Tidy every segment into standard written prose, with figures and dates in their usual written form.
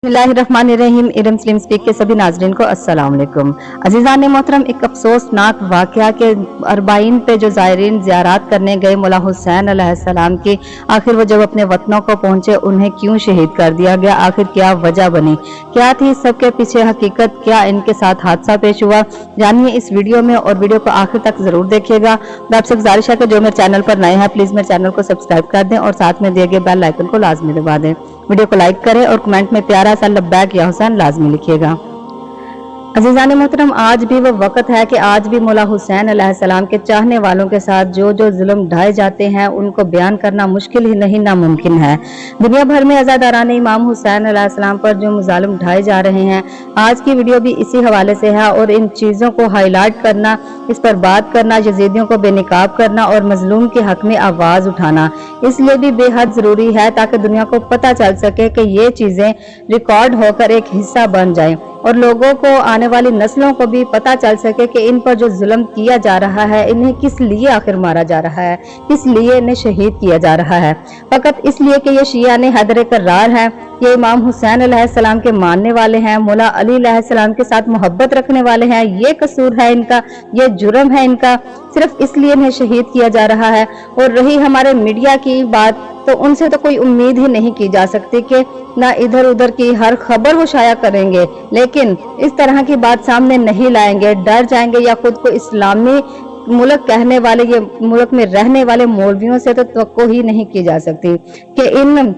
बिस्मिल्लाहिर्रहमानिर्रहीम। Iram slim speak के सभी नाजरीन को अस्सलाम वालेकुम। अजीज़ान मोहतरम, एक अफसोसनाक वाक़या के अरबाइन पे जो ज़ायरीन ज़ियारत करने गए मौला हुसैन अलैहिस्सलाम की, आखिर वो जब अपने वतनों को पहुंचे उन्हें क्यों शहीद कर दिया गया, आखिर क्या वजह बनी, क्या थी सबके पीछे हकीकत, क्या इनके साथ हादसा पेश हुआ, जानिए इस वीडियो में और वीडियो को आखिर तक जरूर देखिएगा। मैं आपसे गुजारिश है कि जो मेरे चैनल पर नए हैं प्लीज मेरे चैनल को सब्सक्राइब कर दें और साथ में दिए गए बेल आइकन को लाजमी दबा दें। वीडियो को लाइक करें और कमेंट में प्यारा सा लब्बैक या हुसैन लाजमी लिखिएगा। अजीज़ान मोहतरम, आज भी वो वक्त है कि आज भी मौला हुसैन अलैहिस्सलाम के चाहने वालों के साथ जो जो जुल्म ढाए जाते हैं उनको बयान करना मुश्किल ही नहीं नामुमकिन है। दुनिया भर में अज़ादारान इमाम हुसैन अलैहिस्सलाम पर जो मुजालिम ढाए जा रहे हैं, आज की वीडियो भी इसी हवाले से है और इन चीज़ों को हाईलाइट करना, इस पर बात करना, यजीदियों को बेनकाब करना और मजलूम के हक में आवाज़ उठाना इसलिए भी बेहद ज़रूरी है ताकि दुनिया को पता चल सके कि ये चीज़ें रिकॉर्ड होकर एक हिस्सा बन जाएं और लोगों को, आने वाली नस्लों को भी पता चल सके कि इन पर जो जुल्म किया जा रहा है, इन्हें किस लिए आखिर मारा जा रहा है, किस लिए इन्हें शहीद किया जा रहा है। फकत इसलिए कि ये शिया ने हैदर करार है, ये इमाम हुसैन अलैहिस्सलाम के मानने वाले हैं, मौला अली अलैहिस्सलाम के साथ मोहब्बत रखने वाले हैं, ये कसूर है इनका, ये जुर्म है इनका, सिर्फ इसलिए इन्हें शहीद किया जा रहा है। और रही हमारे मीडिया की बात, तो उनसे तो कोई उम्मीद ही नहीं की जा सकती कि ना इधर उधर की हर खबर वो शाया करेंगे, लेकिन इस तरह की बात सामने नहीं लाएंगे, डर जाएंगे या खुद को इस्लामी मुल्क कहने वाले, ये मुल्क में रहने वाले मौलवियों से तो तवक्को ही नहीं की जा सकती कि इन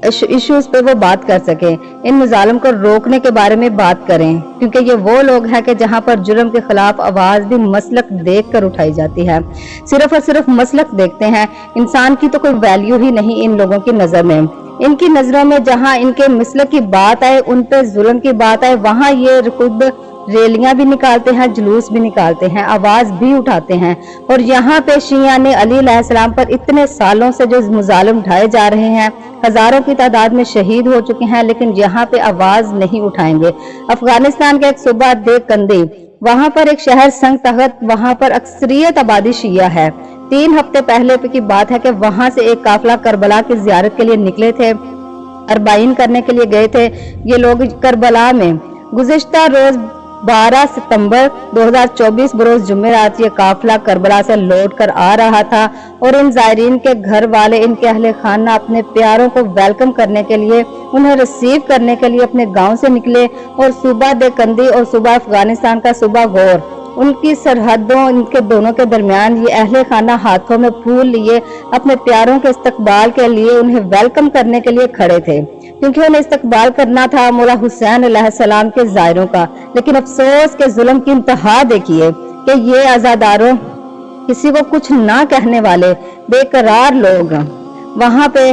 इश्यूज पे वो बात कर सके, इन मुजालिम को रोकने के बारे में बात करें, क्योंकि ये वो लोग हैं कि जहां पर जुर्म के खिलाफ आवाज भी मसलक देख कर उठाई जाती है। सिर्फ और सिर्फ मसलक देखते हैं, इंसान की तो कोई वैल्यू ही नहीं इन लोगों की नजर में। इनकी नजरों में जहां इनके मसलक की बात आए, उन पे जुल्म की बात आए, वहां ये खुद रैलियां भी निकालते हैं, जुलूस भी निकालते हैं, आवाज भी उठाते हैं। और यहाँ पे शिया ने अली अलैहिस्सलाम पर इतने सालों से जो मुजालिम ढाए जा रहे हैं, हजारों की तादाद में शहीद हो चुके हैं, लेकिन यहाँ पे आवाज नहीं उठाएंगे। अफगानिस्तान का एक सूबा देवकंदी, वहां पर एक शहर संग तख्त, वहां पर अक्सरियत आबादी शिया है। 3 हफ्ते पहले की बात है कि वहां से एक काफिला करबला की जियारत के लिए निकले थे, अरबाइन करने के लिए गए थे ये लोग करबला में। गुज़िश्ता रोज 12 सितंबर 2024 बरोज जुमेरात ये काफिला करबला से लौट कर आ रहा था और इन जायरीन के घर वाले, इनके अहले खाना अपने प्यारों को वेलकम करने के लिए, उन्हें रिसीव करने के लिए अपने गांव से निकले और सूबा देवकंदी और सूबा अफगानिस्तान का सूबा गौर, उनकी सरहदों, इनके दोनों के दरमियान ये अहले खाना हाथों में फूल लिए अपने प्यारों के इस्तकबाल के लिए, उन्हें वेलकम करने के लिए खड़े थे, क्योंकि उन्हें इस्तकबाल करना था मौला हुसैन अलैहिस्सलाम के ज़ायरों का। लेकिन अफसोस के जुल्म की इंतहा देखिए कि ये आज़ादारों, किसी को कुछ ना कहने वाले बेकरार लोग वहां पे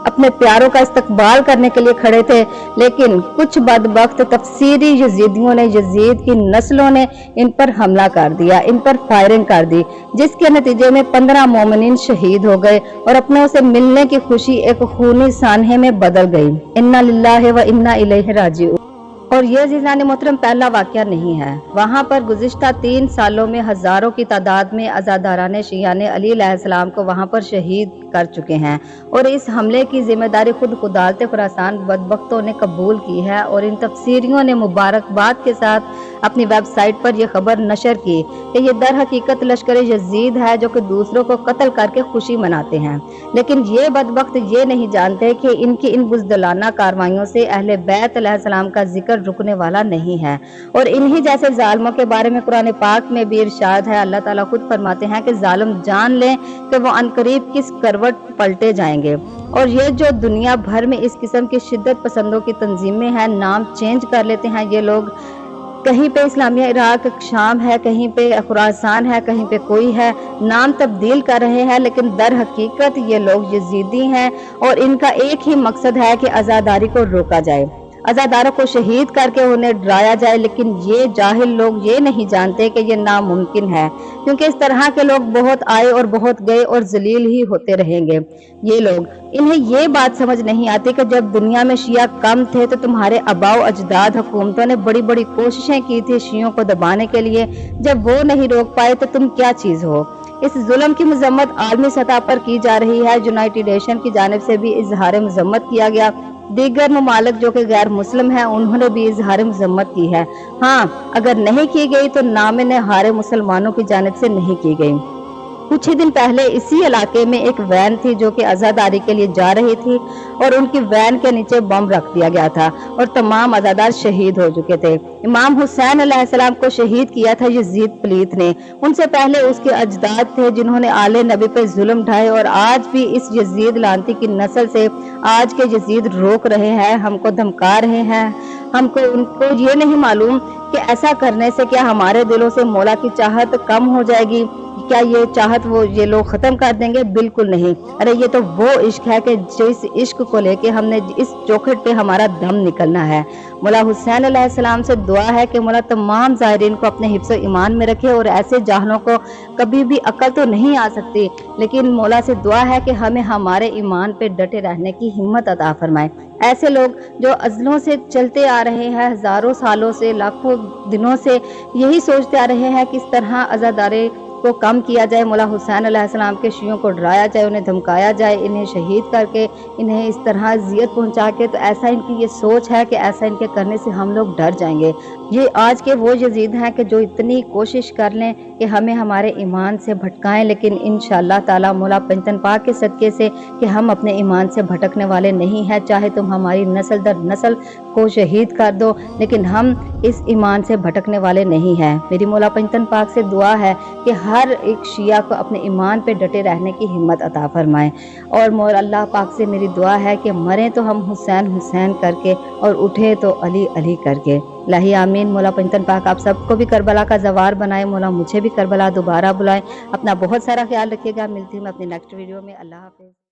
अपने प्यारों का इस्तकबाल करने के लिए खड़े थे, लेकिन कुछ बदबख्त तफसीरी यजीदियों ने, यजीद की नस्लों ने इन पर हमला कर दिया, इन पर फायरिंग कर दी, जिसके नतीजे में 15 मोमिनीन शहीद हो गए और अपनों से मिलने की खुशी एक खूनी सानहे में बदल गई। इन्ना लिल्लाहि व इन्ना इलैहि राजिऊन। और ये अज़ीज़ान मोहतरम पहला वाक़या नहीं है, वहाँ पर गुज़िश्ता 3 सालों में हजारों की तादाद में अज़ादारान शिया ने अली अलैहिस्सलाम को वहाँ पर शहीद कर चुके हैं और इस हमले की जिम्मेदारी खुद खुदालत खुरासान बदबख्तों ने कबूल की है। और इन तफसीरियों ने मुबारकबाद के साथ अपनी वेबसाइट पर यह खबर नशर की कि ये दर हकीकत लश्कर यजीद है जो कि दूसरों को कत्ल करके खुशी मनाते हैं, लेकिन ये बदबख्त ये नहीं जानते कि इनकी इन बुज़दिलाना कार्रवाइयों से अहले बैत अलैहिस्सलाम का जिक्र रुकने वाला नहीं है। और इन्हीं जैसे जालिमों के बारे में कुरान पाक में भी इरशाद है, अल्लाह ताला खुद फरमाते हैं कि जालिम जान लें कि वो अनकरीब किस करवट पलटे जाएंगे। और ये जो दुनिया भर में इस किस्म की शिद्दत पसंदों की तंजीमें हैं, नाम चेंज कर लेते हैं ये लोग, कहीं पे इस्लामिया इराक शाम है, कहीं पे खुरासान है, कहीं पे कोई है, नाम तब्दील कर रहे हैं, लेकिन दर हकीकत ये लोग यजीदी हैं और इनका एक ही मकसद है कि आज़ादारी को रोका जाए, अज़ादारों को शहीद करके उन्हें डराया जाए। लेकिन ये जाहिल लोग ये नहीं जानते कि ये नामुमकिन है, क्योंकि इस तरह के लोग बहुत आए और बहुत गए और जलील ही होते रहेंगे। ये लोग, इन्हें ये बात समझ नहीं आती कि जब दुनिया में शिया कम थे तो तुम्हारे आबाओ अजदाद हुकूमतों ने बड़ी बड़ी कोशिशें की थी शियों को दबाने के लिए, जब वो नहीं रोक पाए तो तुम क्या चीज हो। इस जुल्म की मजम्मत आलमी सतह पर की जा रही है। यूनाइटेड नेशन की जानिब से भी इजहार मजम्मत किया गया दीगर ममालिक जो कि गैर मुस्लिम हैं उन्होंने भी इजहार मजम्मत की है। हाँ, अगर नहीं की गई तो नाम नहार मुसलमानों की जानिब से नहीं की गई। कुछ ही दिन पहले इसी इलाके में एक वैन थी जो कि अज़ादारी के लिए जा रही थी और उनकी वैन के नीचे बम रख दिया गया था और तमाम अज़ादार शहीद हो चुके थे। इमाम हुसैन अलैहिस्सलाम को शहीद किया था यजीद पलीत ने। उनसे पहले उसके अजदाद थे जिन्होंने आले नबी पर जुल्म ढाए और आज भी इस यजीद लानती की नस्ल से आज के यजीद रोक रहे हैं, हमको धमका रहे हैं। हमको उनको ये नहीं मालूम कि ऐसा करने से क्या हमारे दिलों से मौला की चाहत कम हो जाएगी, क्या ये चाहत वो ये लोग खत्म कर देंगे? बिल्कुल नहीं। अरे ये तो वो इश्क है कि जिस इश्क को लेके हमने इस चौखट पे हमारा दम निकलना है। मौला हुसैन अलैहिस्सलाम से दुआ है कि मौला तमाम ज़ायरीन को अपने हिफ्ज़ ईमान में रखे और ऐसे जाहलों को कभी भी अकल तो नहीं आ सकती, लेकिन मौला से दुआ है कि हमें हमारे ईमान पे डटे रहने की हिम्मत अता फरमाए। ऐसे लोग जो अज़लों से चलते आ रहे हैं, हज़ारों सालों से, लाखों दिनों से यही सोचते आ रहे हैं कि इस तरह अज़ादारी को कम किया जाए, मौला हुसैन अलैहिस्सलाम के शियों को डराया जाए, उन्हें धमकाया जाए, इन्हें शहीद करके इन्हें इस तरह अज़ियत पहुंचा के, तो ऐसा इनकी ये सोच है कि ऐसा इनके करने से हम लोग डर जाएंगे। ये आज के वो यजीद हैं कि जो इतनी कोशिश कर लें कि हमें हमारे ईमान से भटकाएं, लेकिन इंशाअल्लाह ताला मौला पंजतन पाक के सदके से कि हम अपने ईमान से भटकने वाले नहीं हैं। चाहे तुम हमारी नस्ल दर नस्ल को शहीद कर दो, लेकिन हम इस ईमान से भटकने वाले नहीं हैं। मेरी मौला पंजतन पाक से दुआ है कि हर एक शिया को अपने ईमान पे डटे रहने की हिम्मत अता फरमाएं। और मौला अल्लाह पाक से मेरी दुआ है कि मरें तो हम हुसैन हुसैन करके और उठे तो अली अली करके। लाही आमीन। मौला पंजतन पाक आप सबको भी करबला का जवार बनाए, मौला मुझे भी करबला दोबारा बुलाएं। अपना बहुत सारा ख्याल रखिएगा। मिलती हूँ मैं अपनी नेक्स्ट वीडियो में। अल्लाह हाफिज़।